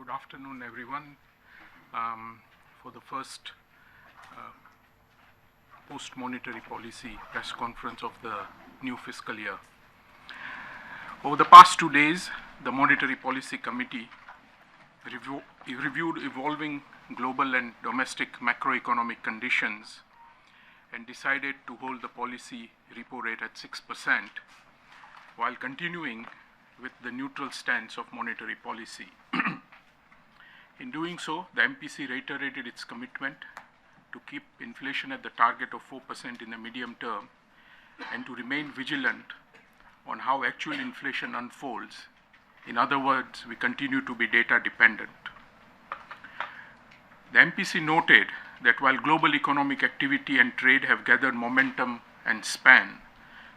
Good afternoon, everyone. For the first post-monetary policy press conference of the new fiscal year. Over the past 2 days, the Monetary Policy Committee reviewed evolving global and domestic macroeconomic conditions and decided to hold the policy repo rate at 6% while continuing with the neutral stance of monetary policy. In doing so, the MPC reiterated its commitment to keep inflation at the target of 4% in the medium term and to remain vigilant on how actual inflation unfolds. In other words, we continue to be data dependent. The MPC noted that while global economic activity and trade have gathered momentum and span,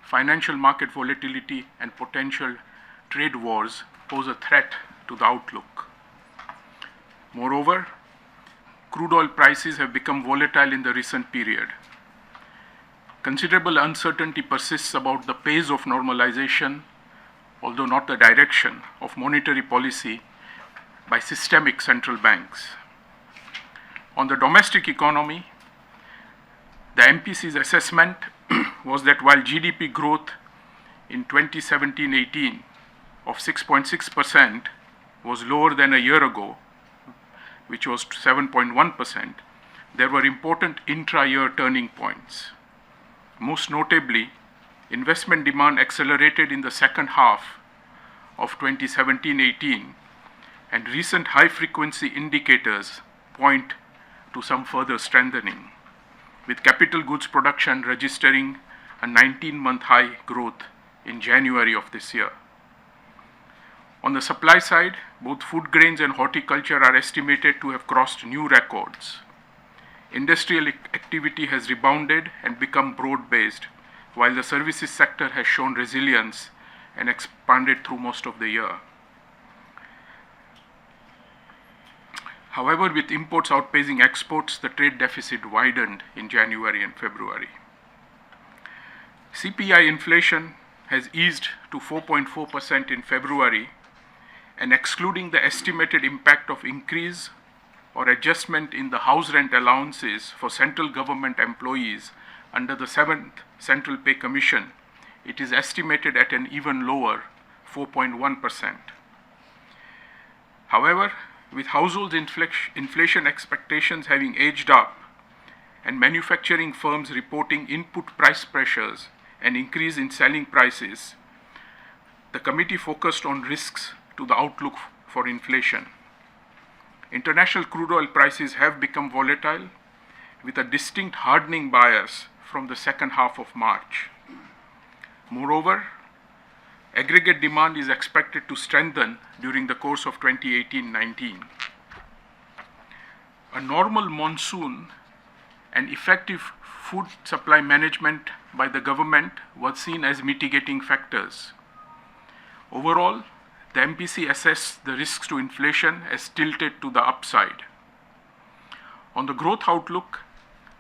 financial market volatility and potential trade wars pose a threat to the outlook. Moreover, crude oil prices have become volatile in the recent period. Considerable uncertainty persists about the pace of normalization, although not the direction, of monetary policy by systemic central banks. On the domestic economy, the MPC's assessment was that while GDP growth in 2017-18 of 6.6% was lower than a year ago, which was 7.1%, there were important intra-year turning points. Most notably, investment demand accelerated in the second half of 2017-18, and recent high-frequency indicators point to some further strengthening, with capital goods production registering a 19-month high growth in January of this year. On the supply side, both food grains and horticulture are estimated to have crossed new records. Industrial activity has rebounded and become broad-based, while the services sector has shown resilience and expanded through most of the year. However, with imports outpacing exports, the trade deficit widened in January and February. CPI inflation has eased to 4.4% in February, and excluding the estimated impact of increase or adjustment in the house rent allowances for central government employees under the 7th Central Pay Commission, it is estimated at an even lower 4.1%. However, with household inflation expectations having edged up and manufacturing firms reporting input price pressures and increase in selling prices, the committee focused on risks to the outlook for inflation. International crude oil prices have become volatile, with a distinct hardening bias from the second half of March. Moreover, aggregate demand is expected to strengthen during the course of 2018-19. A normal monsoon and effective food supply management by the government was seen as mitigating factors. Overall, the MPC assessed the risks to inflation as tilted to the upside. On the growth outlook,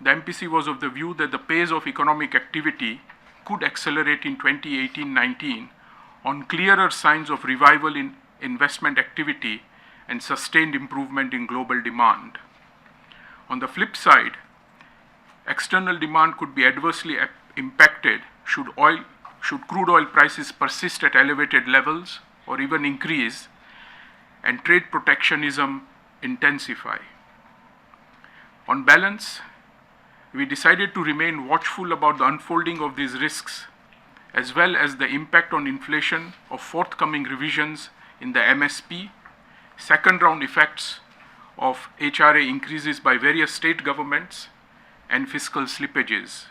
the MPC was of the view that the pace of economic activity could accelerate in 2018-19 on clearer signs of revival in investment activity and sustained improvement in global demand. On the flip side, external demand could be adversely impacted should crude oil prices persist at elevated levels or even increase, and trade protectionism intensify. On balance, we decided to remain watchful about the unfolding of these risks, as well as the impact on inflation of forthcoming revisions in the MSP, second-round effects of HRA increases by various state governments, and fiscal slippages.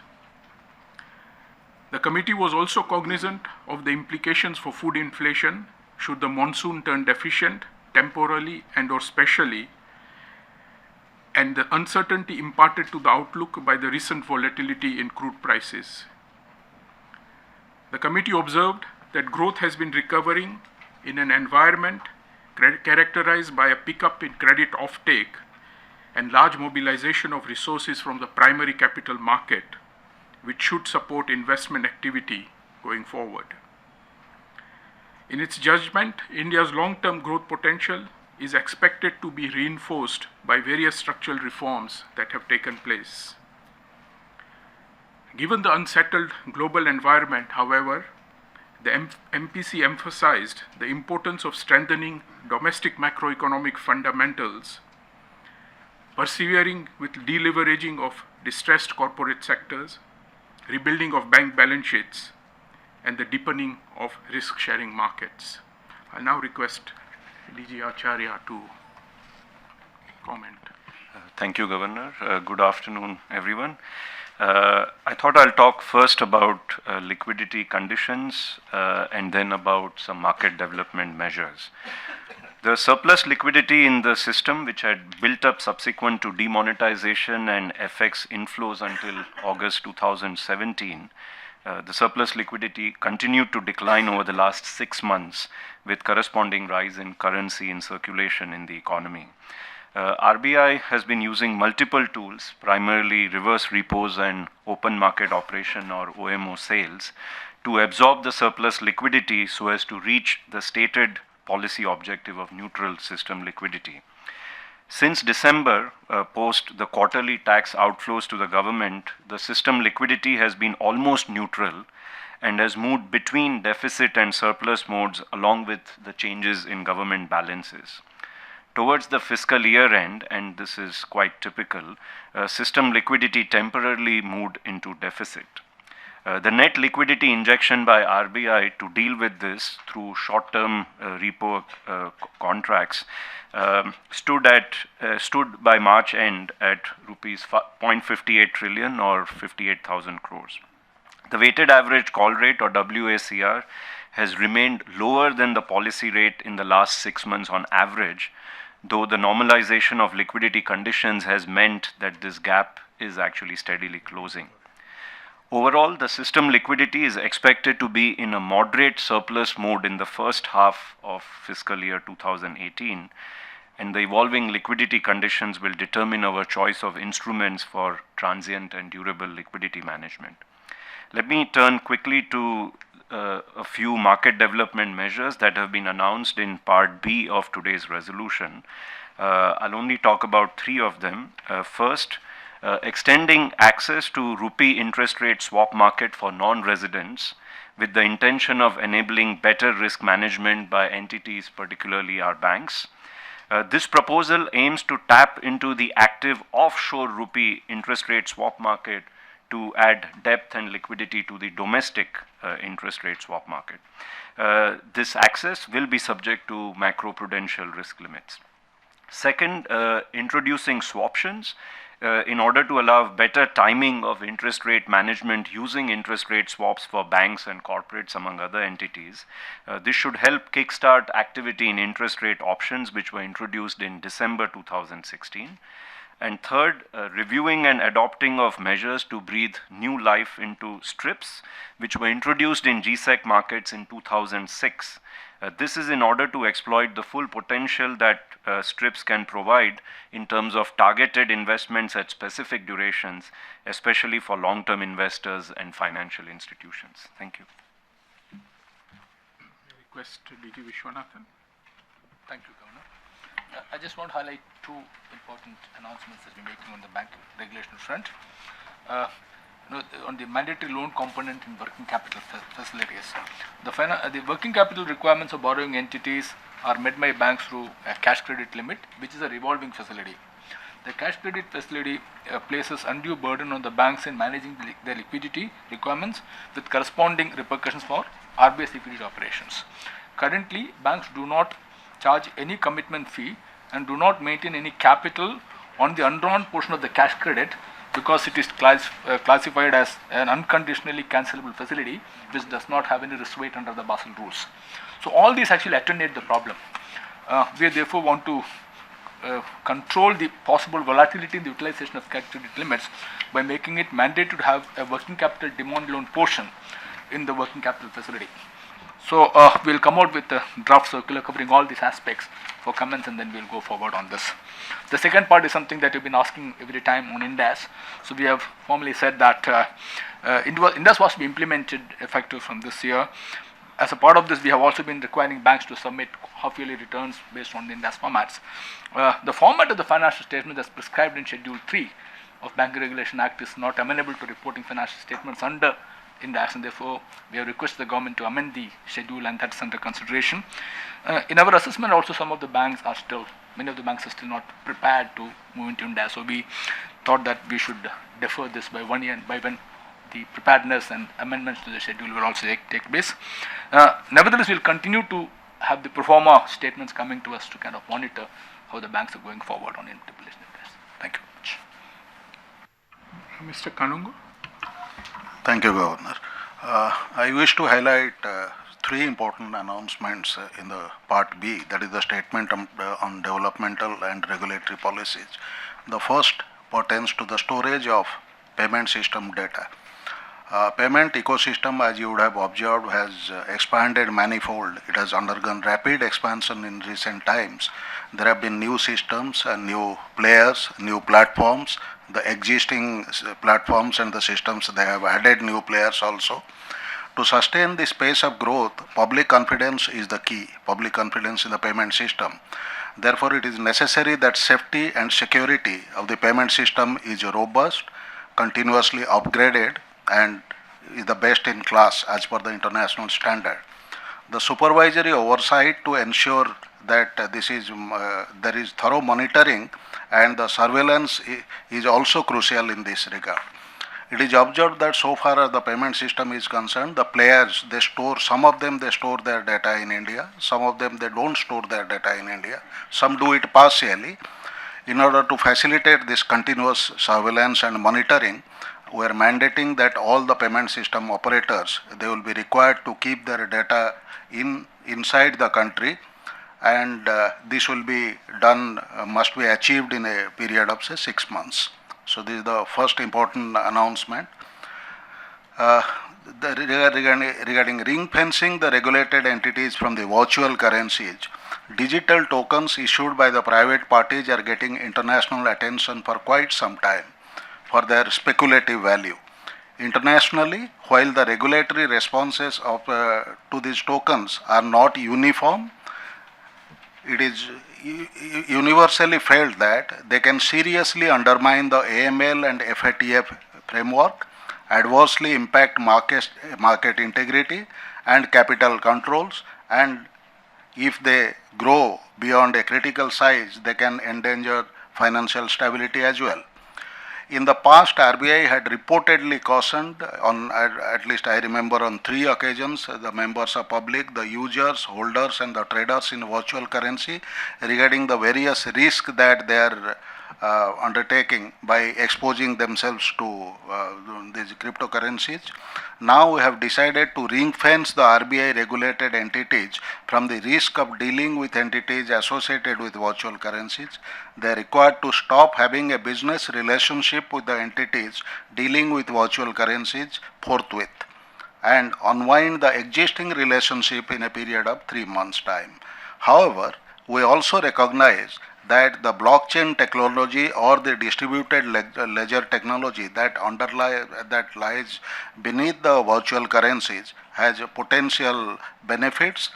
The committee was also cognizant of the implications for food inflation should the monsoon turn deficient temporally and/or spatially, and the uncertainty imparted to the outlook by the recent volatility in crude prices. The committee observed that growth has been recovering in an environment characterized by a pickup in credit offtake and large mobilization of resources from the primary capital market, which should support investment activity going forward. In its judgment, India's long-term growth potential is expected to be reinforced by various structural reforms that have taken place. Given the unsettled global environment, however, the MPC emphasized the importance of strengthening domestic macroeconomic fundamentals, persevering with deleveraging of distressed corporate sectors, rebuilding of bank balance sheets, and the deepening of risk-sharing markets. I now request DG Acharya to comment. Thank you, Governor. Good afternoon, everyone. I thought I'll talk first about liquidity conditions and then about some market development measures. The surplus liquidity in the system, which had built up subsequent to demonetization and FX inflows until August 2017, the surplus liquidity continued to decline over the last 6 months with corresponding rise in currency in circulation in the economy. RBI has been using multiple tools, primarily reverse repos and open market operation or OMO sales, to absorb the surplus liquidity so as to reach the stated policy objective of neutral system liquidity. Since December, post the quarterly tax outflows to the government, the system liquidity has been almost neutral and has moved between deficit and surplus modes along with the changes in government balances. Towards the fiscal year end, and this is quite typical, system liquidity temporarily moved into deficit. The net liquidity injection by RBI to deal with this through short-term repo contracts stood by March end at rupees 0.58 trillion or 58,000 crores. The weighted average call rate or WACR has remained lower than the policy rate in the last 6 months on average, though the normalization of liquidity conditions has meant that this gap is actually steadily closing. Overall, the system liquidity is expected to be in a moderate surplus mode in the first half of fiscal year 2018, and the evolving liquidity conditions will determine our choice of instruments for transient and durable liquidity management. Let me turn quickly to a few market development measures that have been announced in Part B of today's resolution. I'll only talk about 3 of them. First, extending access to rupee interest rate swap market for non-residents with the intention of enabling better risk management by entities, particularly our banks. This proposal aims to tap into the active offshore rupee interest rate swap market to add depth and liquidity to the domestic interest rate swap market. This access will be subject to macroprudential risk limits. Second, introducing swaptions in order to allow better timing of interest rate management using interest rate swaps for banks and corporates, among other entities. This should help kickstart activity in interest rate options, which were introduced in December 2016. And third, reviewing and adopting of measures to breathe new life into strips, which were introduced in GSEC markets in 2006. This is in order to exploit the full potential that strips can provide in terms of targeted investments at specific durations, especially for long-term investors and financial institutions. Thank you. Request DG Vishwanathan. Thank you, Governor. I just want to highlight 2 important announcements that we're making on the bank regulation front. On the mandatory loan component in working capital facilities, the working capital requirements of borrowing entities are met by banks through a cash credit limit, which is a revolving facility. The cash credit facility places undue burden on the banks in managing their liquidity requirements with corresponding repercussions for RBI's liquidity operations. Currently, banks do not charge any commitment fee and do not maintain any capital on the undrawn portion of the cash credit because it is classified as an unconditionally cancelable facility which does not have any risk weight under the Basel rules. So all these actually attenuate the problem. We therefore want to control the possible volatility in the utilization of cash credit limits by making it mandated to have a working capital demand loan portion in the working capital facility. So we'll come out with a draft circular covering all these aspects for comments, and then we'll go forward on this. The second part is something that you've been asking every time on INDAS. So we have formally said that INDAS was to be implemented effective from this year. as a part of this, we have also been requiring banks to submit half-yearly returns based on the India's formats. The format of the financial statement as prescribed in Schedule 3 of Banking Regulation Act is not amenable to reporting financial statements under Index, and therefore we have requested the government to amend the schedule, and that's under consideration. In our assessment, also many of the banks are still not prepared to move into Index, so we thought that we should defer this by 1 year, by when the preparedness and amendments to the schedule will also take place. Nevertheless, we'll continue to have the pro forma statements coming to us to kind of monitor how the banks are going forward on interpolation interest. Thank you very much. Mr. Kanungo. Thank you, Governor. I wish to highlight three important announcements in the Part B, that is the statement on developmental and regulatory policies. The first pertains to the storage of payment system data. Payment ecosystem, as you would have observed, has expanded manifold. It has undergone rapid expansion in recent times. There have been new systems and new players, new platforms. The existing platforms and the systems, they have added new players also. To sustain this pace of growth, public confidence is the key, public confidence in the payment system. Therefore, it is necessary that safety and security of the payment system is robust, continuously upgraded, and is the best in class as per the international standard. The supervisory oversight to ensure that there is thorough monitoring and the surveillance is also crucial in this regard. It is observed that so far as the payment system is concerned, the players, some of them store their data in India, some of them they don't store their data in India, some do it partially. In order to facilitate this continuous surveillance and monitoring, we are mandating that all the payment system operators, they will be required to keep their data inside the country, and this will be done, must be achieved in a period of say 6 months. So this is the first important announcement. Regarding ring fencing the regulated entities from the virtual currencies, digital tokens issued by the private parties are getting international attention for quite some time for their speculative value. Internationally, while the regulatory responses to these tokens are not uniform, it is universally felt that they can seriously undermine the AML and FATF framework, adversely impact market integrity and capital controls, and if they grow beyond a critical size, they can endanger financial stability as well. In the past, RBI had reportedly cautioned on, at least I remember on 3 occasions, the members of public, the users, holders and the traders in virtual currency regarding the various risks that they are undertaking by exposing themselves to these cryptocurrencies. Now we have decided to ring fence the RBI regulated entities from the risk of dealing with entities associated with virtual currencies. They are required to stop having a business relationship with the entities dealing with virtual currencies forthwith and unwind the existing relationship in a period of 3 months' time. However, we also recognize that the blockchain technology or the distributed ledger technology that lies beneath the virtual currencies has potential benefits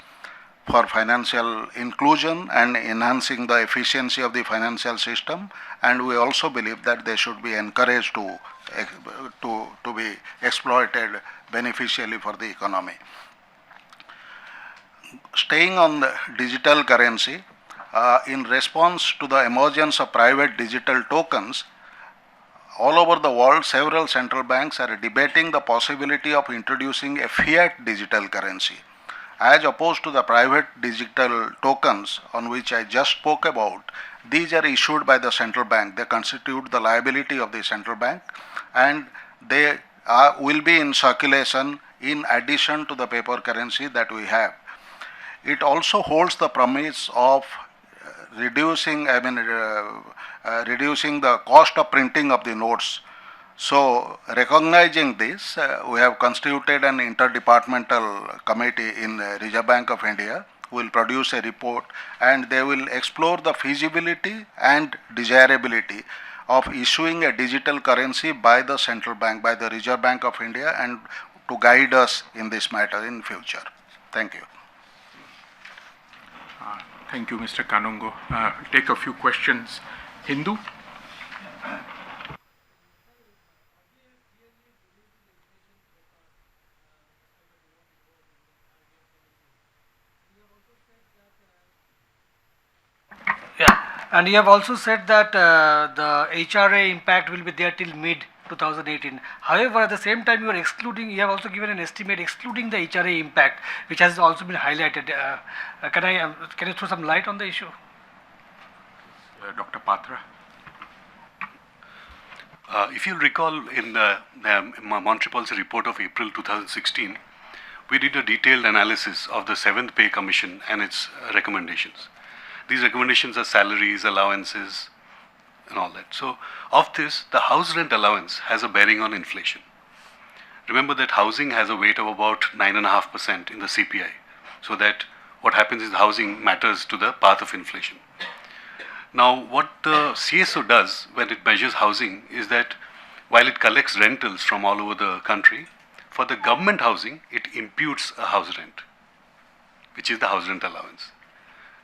for financial inclusion and enhancing the efficiency of the financial system, and we also believe that they should be encouraged to be exploited beneficially for the economy. Staying on the digital currency, in response to the emergence of private digital tokens, all over the world, several central banks are debating the possibility of introducing a fiat digital currency. As opposed to the private digital tokens on which I just spoke about, these are issued by the central bank. They constitute the liability of the central bank, and they will be in circulation in addition to the paper currency that we have. It also holds the promise of reducing the cost of printing of the notes. So, recognizing this, we have constituted an interdepartmental committee in Reserve Bank of India. Will produce a report, and they will explore the feasibility and desirability of issuing a digital currency by the central bank, by the Reserve Bank of India, and to guide us in this matter in future. Thank you. Thank you, Mr. Kanungo. Take a few questions. Hindu? Yeah, and you have also said that the HRA impact will be there till mid 2018. However, at the same time, you are excluding. You have also given an estimate excluding the HRA impact, which has also been highlighted. Can you throw some light on the issue? Dr. Patra? If you recall, in the Monetary Policy Report of April 2016, we did a detailed analysis of the 7th Pay Commission and its recommendations. These recommendations are salaries, allowances, and all that. So, of this, the house rent allowance has a bearing on inflation. Remember that housing has a weight of about 9.5% in the CPI. So that what happens is housing matters to the path of inflation. Now, what the CSO does when it measures housing is that while it collects rentals from all over the country, for the government housing, it imputes a house rent, which is the house rent allowance.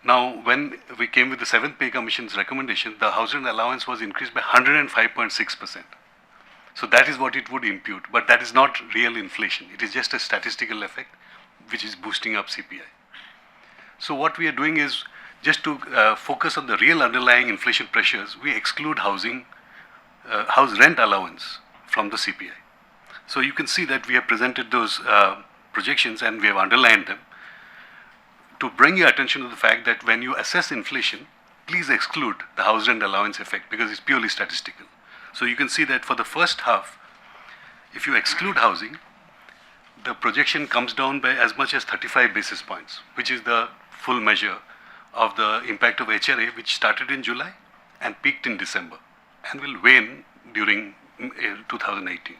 Now, when we came with the 7th Pay Commission's recommendation, the house rent allowance was increased by 105.6%. So that is what it would impute, but that is not real inflation. It is just a statistical effect which is boosting up CPI. So what we are doing is just to focus on the real underlying inflation pressures, we exclude house rent allowance from the CPI. So you can see that we have presented those projections and we have underlined them to bring your attention to the fact that when you assess inflation, please exclude the house rent allowance effect because it's purely statistical. So you can see that for the first half, if you exclude housing, the projection comes down by as much as 35 basis points, which is the full measure of the impact of HRA, which started in July and peaked in December and will wane during 2018.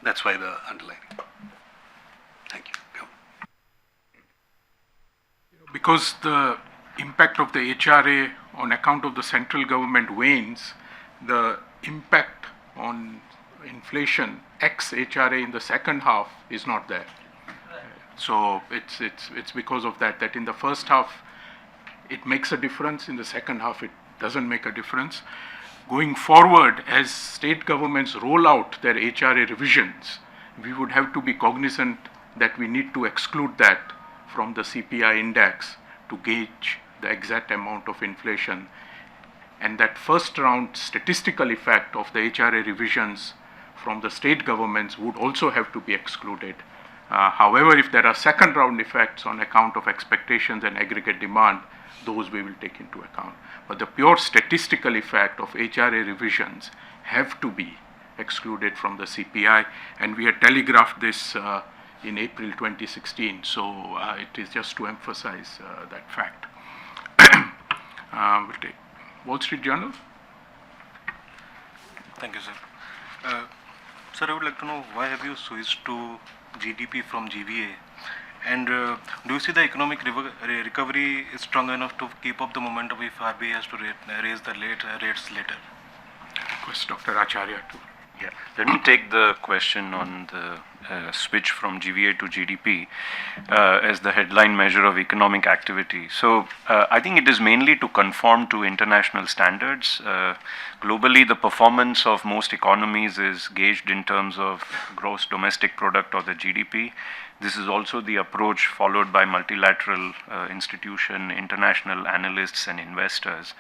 That's why the underlining. Thank you. Because the impact of the HRA on account of the central government wanes, the impact on inflation ex HRA in the second half is not there. So it's because of that in the first half it makes a difference, in the second half it doesn't make a difference. Going forward, as state governments roll out their HRA revisions, we would have to be cognizant that we need to exclude that from the CPI index to gauge the exact amount of inflation. And that first round statistical effect of the HRA revisions from the state governments would also have to be excluded. However, if there are second round effects on account of expectations and aggregate demand, those we will take into account. But the pure statistical effect of HRA revisions have to be excluded from the CPI, and we had telegraphed this in April 2016, so it is just to emphasize that fact. We'll take Wall Street Journal. Thank you, sir. Sir, I would like to know why have you switched to GDP from GVA, and do you see the economic recovery is strong enough to keep up the momentum if RBI has to raise the rates later? Request Dr. Acharya to. Yeah, let me take the question on the switch from GVA to GDP as the headline measure of economic activity. So I think it is mainly to conform to international standards. Globally, the performance of most economies is gauged in terms of gross domestic product or the GDP. This is also the approach followed by multilateral institutions, international analysts and investors.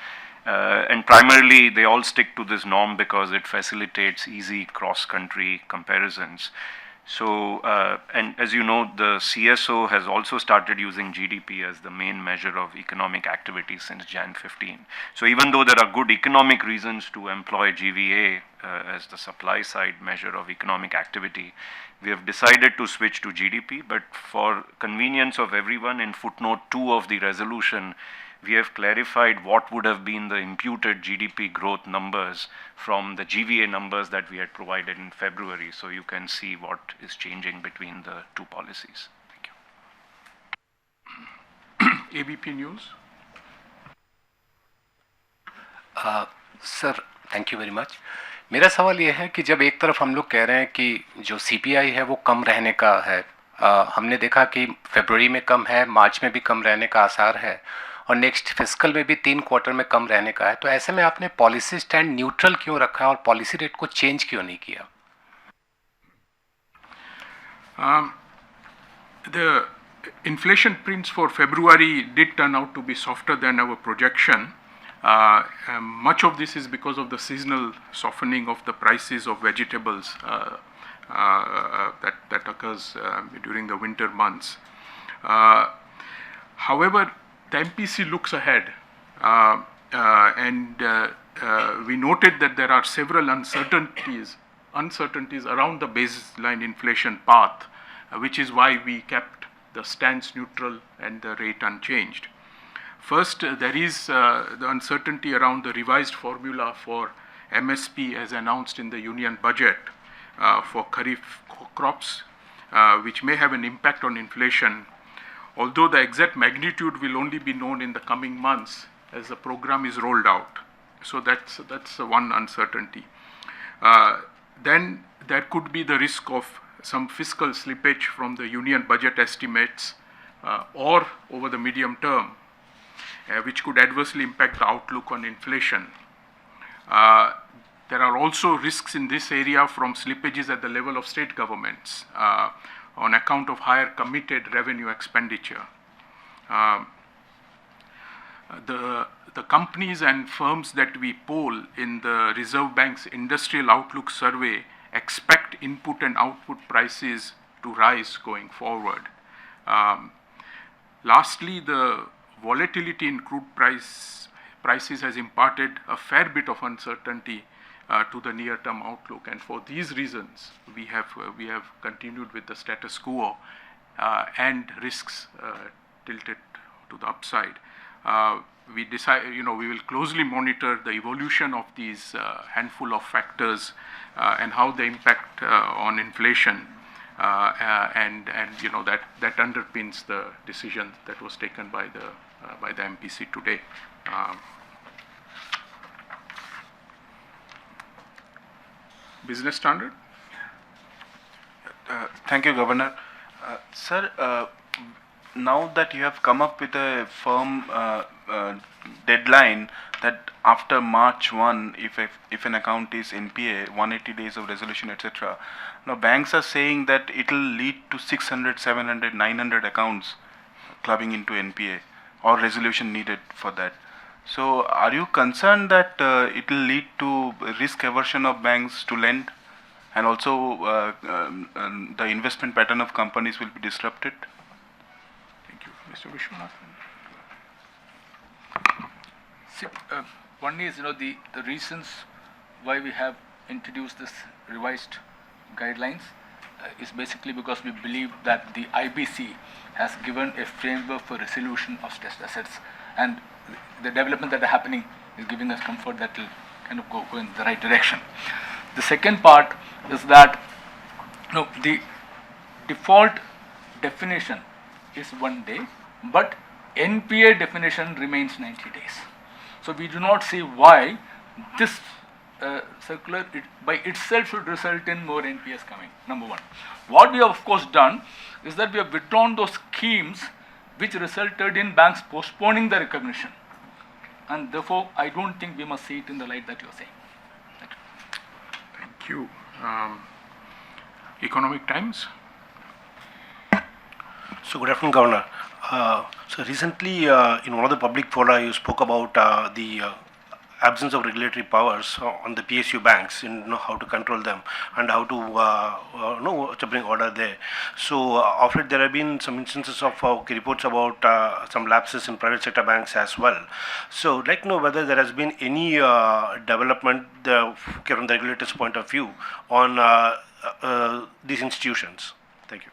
And primarily, they all stick to this norm because it facilitates easy cross-country comparisons. So, and as you know, the CSO has also started using GDP as the main measure of economic activity since Jan 15. So even though there are good economic reasons to employ GVA as the supply side measure of economic activity, we have decided to switch to GDP, but for convenience of everyone, in footnote 2 of the resolution, we have clarified what would have been the imputed GDP growth numbers from the GVA numbers that we had provided in February, so you can see what is changing between the two policies. Thank you. ABP News. Sir thank you very much. मेरा सवाल ये है कि जब एक तरफ हम लोग कह रहे हैं कि जो CPI है वो कम रहने का है हमने देखा कि फरवरी में कम है, मार्च में भी कम रहने का आसार है और नेक्स्ट फिस्कल में भी 3 क्वार्टर में कम रहने का है। तो ऐसे में आपने पॉलिसी स्टैंड न्यूट्रल क्यों रखा है और पॉलिसी रेट को चेंज क्यों नहीं किया? The inflation prints for February did turn out to be softer than our projection. Much of this is because of the seasonal softening of the prices of vegetables that occurs during the winter months. However, the MPC looks ahead, and we noted that there are several uncertainties around the baseline inflation path, which is why we kept the stance neutral and the rate unchanged. First, there is the uncertainty around the revised formula for MSP as announced in the union budget for Kharif crops, which may have an impact on inflation, although the exact magnitude will only be known in the coming months as the program is rolled out. So that's one uncertainty. Then there could be the risk of some fiscal slippage from the union budget estimates or over the medium term, which could adversely impact the outlook on inflation. There are also risks in this area from slippages at the level of state governments on account of higher committed revenue expenditure. The companies and firms that we poll in the Reserve Bank's Industrial Outlook Survey expect input and output prices to rise going forward. Lastly, the volatility in crude prices has imparted a fair bit of uncertainty to the near-term outlook, and for these reasons, we have continued with the status quo and risks tilted to the upside. We will closely monitor the evolution of these handful of factors and how they impact on inflation, and that underpins the decision that was taken by the MPC today. Business standard. Thank you, Governor. Sir, now that you have come up with a firm deadline that after March 1, if an account is NPA, 180 days of resolution, etc. Now banks are saying that it will lead to 600, 700, 900 accounts clubbing into NPA or resolution needed for that. So are you concerned that it will lead to risk aversion of banks to lend, and also the investment pattern of companies will be disrupted? Thank you. Mr. Vishwanathan. See, one is the reasons why we have introduced this revised guidelines is basically because we believe that the IBC has given a framework for resolution of stressed assets, and the development that are happening is giving us comfort that will kind of go in the right direction. The second part is that the default definition is 1 day, but NPA definition remains 90 days. So we do not see why this circular by itself should result in more NPAs coming, number one. What we have of course done is that we have withdrawn those schemes which resulted in banks postponing the recognition, and therefore I don't think we must see it in the light that you are saying. Thank you. Economic Times. So good afternoon, Governor. So recently, in one of the public fora, you spoke about the absence of regulatory powers on the PSU banks, in how to control them and how to bring order there. So of it, there have been some instances of reports about some lapses in private sector banks as well. So I'd like to know whether there has been any development from the regulator's point of view on these institutions. Thank you.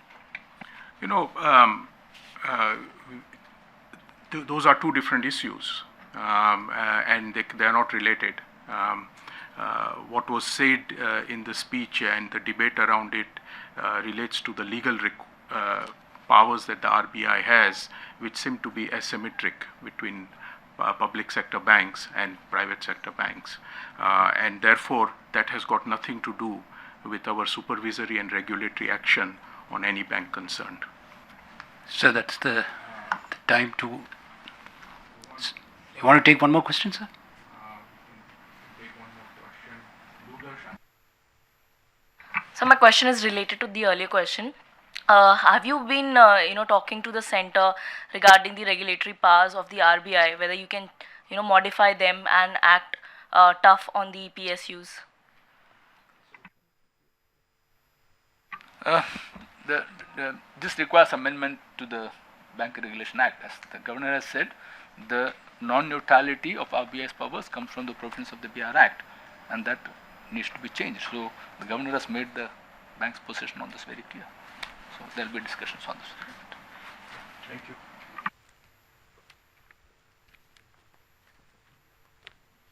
Those are two different issues, and they are not related. What was said in the speech and the debate around it relates to the legal powers that the RBI has, which seem to be asymmetric between public sector banks and private sector banks, and therefore that has got nothing to do with our supervisory and regulatory action on any bank concerned. So that's the time to. You want to take one more question, sir? So my question is related to the earlier question. Have you been, talking to the center regarding the regulatory powers of the RBI, whether you can, modify them and act tough on the PSUs? This requires amendment to the Banking Regulation Act. As the Governor has said, the non-neutrality of RBI's powers comes from the provisions of the BR Act, and that needs to be changed. So the Governor has made the bank's position on this very clear. So there will be discussions on this. Thank you.